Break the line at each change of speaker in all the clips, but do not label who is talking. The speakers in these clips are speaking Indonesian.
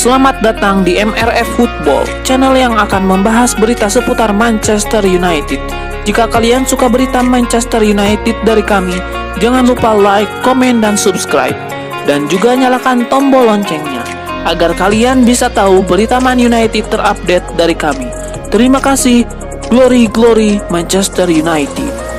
Selamat datang di MRF Football, channel yang akan membahas berita seputar Manchester United. Jika kalian suka berita Manchester United dari kami, jangan lupa like, komen, dan subscribe. Dan juga nyalakan tombol loncengnya, agar kalian bisa tahu berita Man United terupdate dari kami. Terima kasih, Glory Glory Manchester United.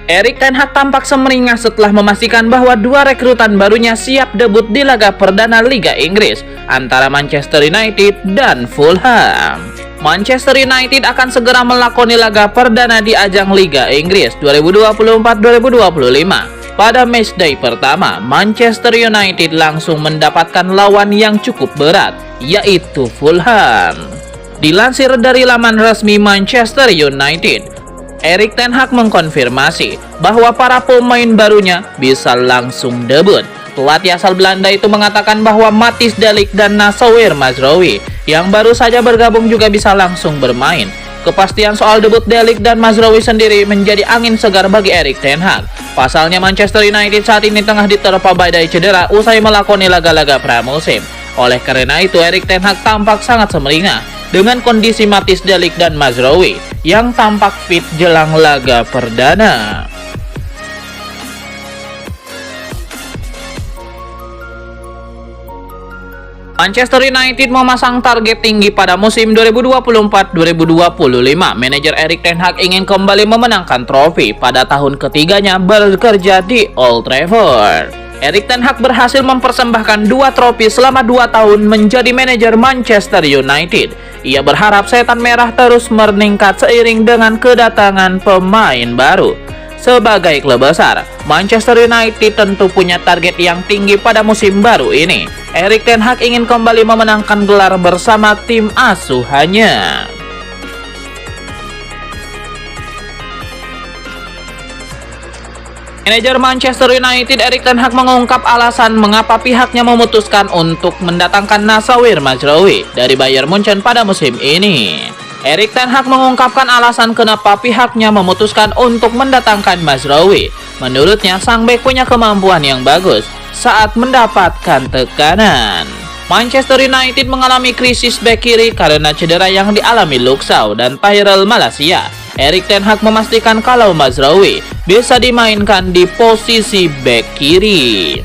Erik ten Hag tampak semeringah setelah memastikan bahwa dua rekrutan barunya siap debut di laga perdana Liga Inggris antara Manchester United dan Fulham. Manchester United akan segera melakoni laga perdana di ajang Liga Inggris 2024-2025. Pada matchday pertama, Manchester United langsung mendapatkan lawan yang cukup berat, yaitu Fulham. Dilansir dari laman resmi Manchester United, Erik ten Hag mengkonfirmasi bahwa para pemain barunya bisa langsung debut. Pelatih asal Belanda itu mengatakan bahwa Matthijs de Ligt dan Noussair Mazraoui yang baru saja bergabung juga bisa langsung bermain. Kepastian soal debut de Ligt dan Mazraoui sendiri menjadi angin segar bagi Erik ten Hag. Pasalnya Manchester United saat ini tengah diterpa badai cedera usai melakoni laga-laga pramusim. Oleh karena itu Erik ten Hag tampak sangat semeringah dengan kondisi Matthijs de Ligt dan Mazraoui yang tampak fit jelang laga perdana. Manchester United memasang target tinggi pada musim 2024-2025. Manajer Erik ten Hag ingin kembali memenangkan trofi pada tahun ketiganya bekerja di Old Trafford. Erik ten Hag berhasil mempersembahkan 2 trofi selama 2 tahun menjadi manajer Manchester United. Ia berharap setan merah terus meningkat seiring dengan kedatangan pemain baru. Sebagai klub besar, Manchester United tentu punya target yang tinggi pada musim baru ini. Erik ten Hag ingin kembali memenangkan gelar bersama tim asuhannya. Manajer Manchester United Erik ten Hag mengungkap alasan mengapa pihaknya memutuskan untuk mendatangkan Noussair Mazraoui dari Bayern Munchen pada musim ini. Erik ten Hag mengungkapkan alasan kenapa pihaknya memutuskan untuk mendatangkan Mazraoui. Menurutnya, sang bek punya kemampuan yang bagus saat mendapatkan tekanan. Manchester United mengalami krisis bek kiri karena cedera yang dialami Luke Shaw dan Tyrell Malacia. Erik ten Hag memastikan kalau Mazraoui bisa dimainkan di posisi bek kiri.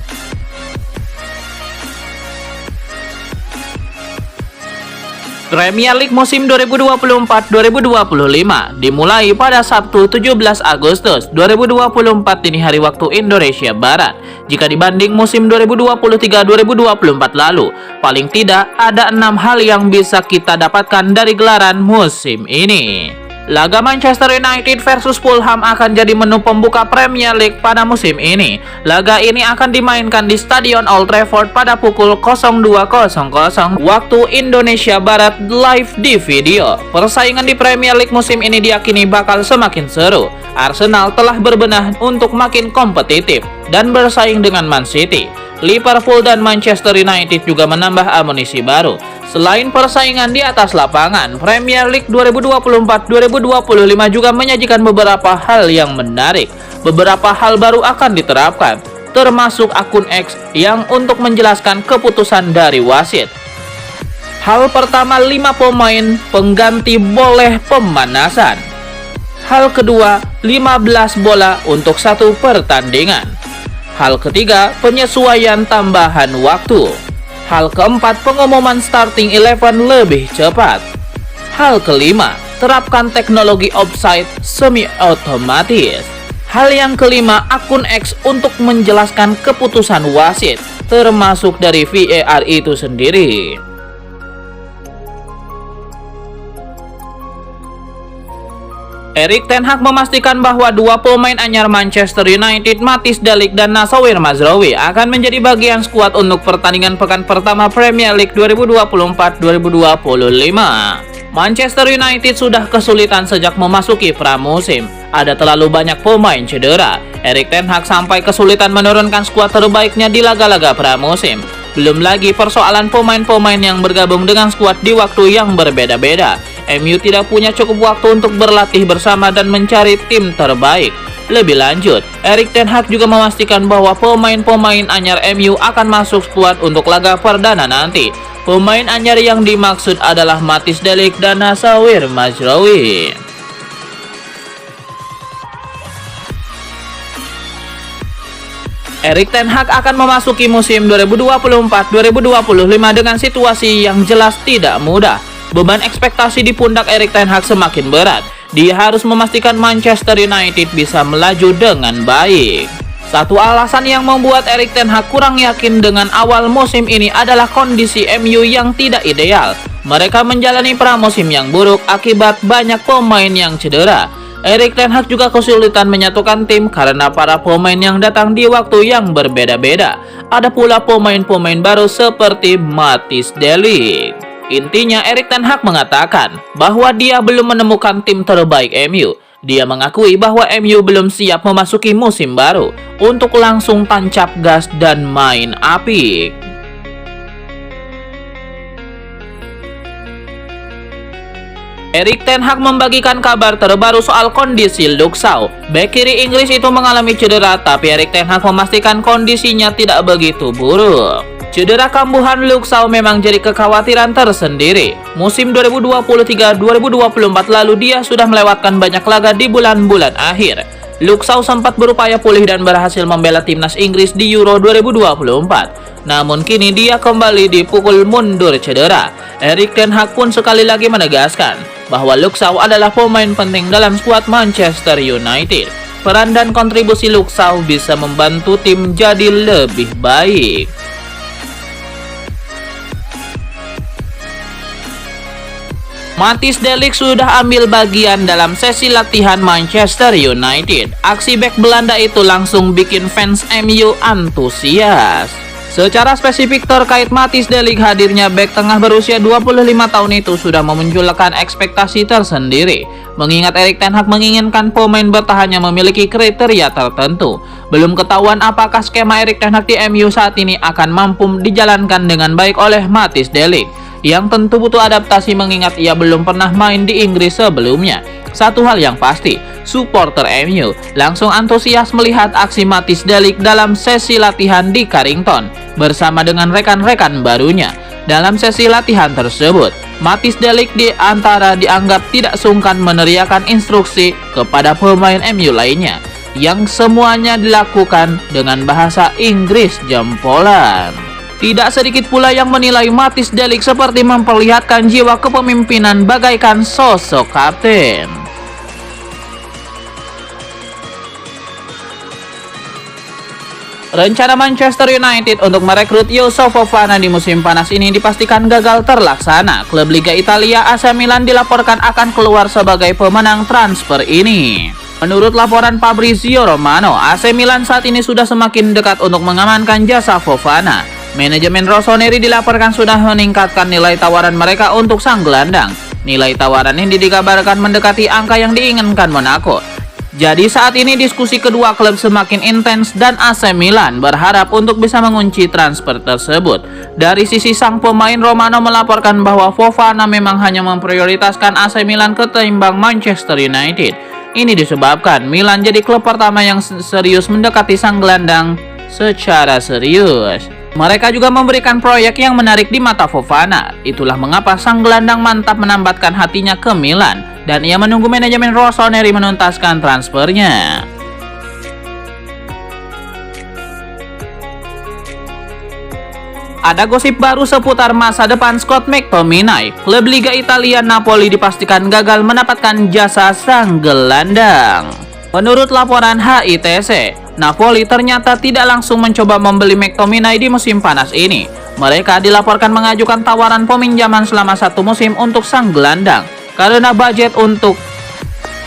Premier League musim 2024-2025 dimulai pada Sabtu 17 Agustus 2024 dini hari waktu Indonesia Barat. Jika dibanding musim 2023-2024 lalu, paling tidak ada 6 hal yang bisa kita dapatkan dari gelaran musim ini. Laga Manchester United versus Fulham akan jadi menu pembuka Premier League pada musim ini. Laga ini akan dimainkan di Stadion Old Trafford pada pukul 02.00 waktu Indonesia Barat live di video. Persaingan di Premier League musim ini diyakini bakal semakin seru. Arsenal telah berbenah untuk makin kompetitif dan bersaing dengan Man City. Liverpool dan Manchester United juga menambah amunisi baru. Selain persaingan di atas lapangan, Premier League 2024-2025 juga menyajikan beberapa hal yang menarik. Beberapa hal baru akan diterapkan, termasuk akun X yang untuk menjelaskan keputusan dari wasit. Hal pertama, 5 pemain pengganti boleh pemanasan. Hal kedua, 15 bola untuk 1 pertandingan. Hal ketiga, penyesuaian tambahan waktu. Hal keempat, pengumuman starting 11 lebih cepat. Hal kelima, terapkan teknologi offside semi-otomatis. Hal yang kelima, akun X untuk menjelaskan keputusan wasit, termasuk dari VAR itu sendiri. Erik ten Hag memastikan bahwa 2 pemain anyar Manchester United, Matthijs de Ligt dan Noussair Mazraoui akan menjadi bagian skuad untuk pertandingan pekan pertama Premier League 2024-2025. Manchester United sudah kesulitan sejak memasuki pramusim. Ada terlalu banyak pemain cedera. Erik ten Hag sampai kesulitan menurunkan skuad terbaiknya di laga-laga pramusim. Belum lagi persoalan pemain-pemain yang bergabung dengan skuad di waktu yang berbeda-beda. MU tidak punya cukup waktu untuk berlatih bersama dan mencari tim terbaik. Lebih lanjut, Erik ten Hag juga memastikan bahwa pemain-pemain anyar MU akan masuk skuad untuk laga perdana nanti. Pemain anyar yang dimaksud adalah Matthijs de Ligt dan Noussair Mazraoui. Erik ten Hag akan memasuki musim 2024-2025 dengan situasi yang jelas tidak mudah. Beban ekspektasi di pundak Erik ten Hag semakin berat. Dia harus memastikan Manchester United bisa melaju dengan baik. Satu alasan yang membuat Erik ten Hag kurang yakin dengan awal musim ini adalah kondisi MU yang tidak ideal. Mereka menjalani pramusim yang buruk akibat banyak pemain yang cedera. Erik ten Hag juga kesulitan menyatukan tim karena para pemain yang datang di waktu yang berbeda-beda. Ada pula pemain-pemain baru seperti Matthijs de Ligt. Intinya, Erik ten Hag mengatakan bahwa dia belum menemukan tim terbaik MU. Dia mengakui bahwa MU belum siap memasuki musim baru untuk langsung tancap gas dan main apik. Erik ten Hag membagikan kabar terbaru soal kondisi Luke Shaw. Bek kiri Inggris itu mengalami cedera, tapi Erik ten Hag memastikan kondisinya tidak begitu buruk. Cedera kambuhan Luke Shaw memang jadi kekhawatiran tersendiri. Musim 2023-2024 lalu dia sudah melewatkan banyak laga di bulan-bulan akhir. Luke Shaw sempat berupaya pulih dan berhasil membela timnas Inggris di Euro 2024. Namun kini dia kembali dipukul mundur cedera. Erik ten Hag pun sekali lagi menegaskan bahwa Luke Shaw adalah pemain penting dalam skuad Manchester United. Peran dan kontribusi Luke Shaw bisa membantu tim jadi lebih baik. Matthijs de Ligt sudah ambil bagian dalam sesi latihan Manchester United. Aksi bek Belanda itu langsung bikin fans MU antusias. Secara spesifik terkait Matthijs de Ligt, hadirnya bek tengah berusia 25 tahun itu sudah memunculkan ekspektasi tersendiri. Mengingat Erik ten Hag menginginkan pemain bertahannya memiliki kriteria tertentu. Belum ketahuan apakah skema Erik ten Hag di MU saat ini akan mampu dijalankan dengan baik oleh Matthijs de Ligt, yang tentu butuh adaptasi mengingat ia belum pernah main di Inggris sebelumnya. Satu hal yang pasti, supporter MU langsung antusias melihat aksi Matthijs de Ligt dalam sesi latihan di Carrington bersama dengan rekan-rekan barunya. Dalam sesi latihan tersebut, Matthijs de Ligt dianggap tidak sungkan meneriakan instruksi kepada pemain MU lainnya, yang semuanya dilakukan dengan bahasa Inggris jempolan. Tidak sedikit pula yang menilai Matthijs de Ligt seperti memperlihatkan jiwa kepemimpinan bagaikan sosok kapten. Rencana Manchester United untuk merekrut Youssouf Fofana di musim panas ini dipastikan gagal terlaksana. Klub Liga Italia AC Milan dilaporkan akan keluar sebagai pemenang transfer ini. Menurut laporan Fabrizio Romano, AC Milan saat ini sudah semakin dekat untuk mengamankan jasa Fofana. Manajemen Rossoneri dilaporkan sudah meningkatkan nilai tawaran mereka untuk sang gelandang. Nilai tawaran ini dikabarkan mendekati angka yang diinginkan Monaco. Jadi saat ini diskusi kedua klub semakin intens dan AC Milan berharap untuk bisa mengunci transfer tersebut. Dari sisi sang pemain, Romano melaporkan bahwa Fofana memang hanya memprioritaskan AC Milan ketimbang Manchester United. Ini disebabkan Milan jadi klub pertama yang serius mendekati sang gelandang secara serius. Mereka juga memberikan proyek yang menarik di mata Fofana. Itulah mengapa sang gelandang mantap menambatkan hatinya ke Milan, dan ia menunggu manajemen Rossoneri menuntaskan transfernya. Ada gosip baru seputar masa depan Scott McTominay. Klub Liga Italia Napoli dipastikan gagal mendapatkan jasa sang gelandang. Menurut laporan HITC, Napoli ternyata tidak langsung mencoba membeli McTominay di musim panas ini. Mereka dilaporkan mengajukan tawaran peminjaman selama 1 musim untuk sang gelandang, karena budget untuk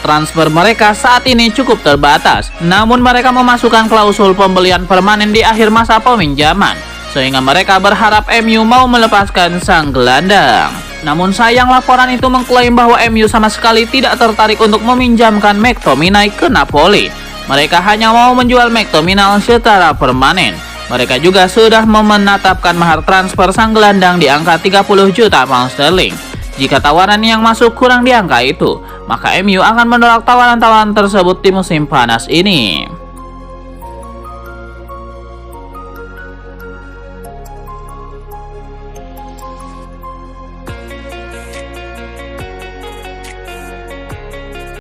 transfer mereka saat ini cukup terbatas. Namun mereka memasukkan klausul pembelian permanen di akhir masa peminjaman, sehingga mereka berharap MU mau melepaskan sang gelandang. Namun sayang, laporan itu mengklaim bahwa MU sama sekali tidak tertarik untuk meminjamkan McTominay ke Napoli. Mereka hanya mau menjual McTominay secara permanen. Mereka juga sudah menetapkan mahar transfer sang gelandang di angka 30 juta pound sterling. Jika tawaran yang masuk kurang di angka itu, maka MU akan menolak tawaran-tawaran tersebut di musim panas ini.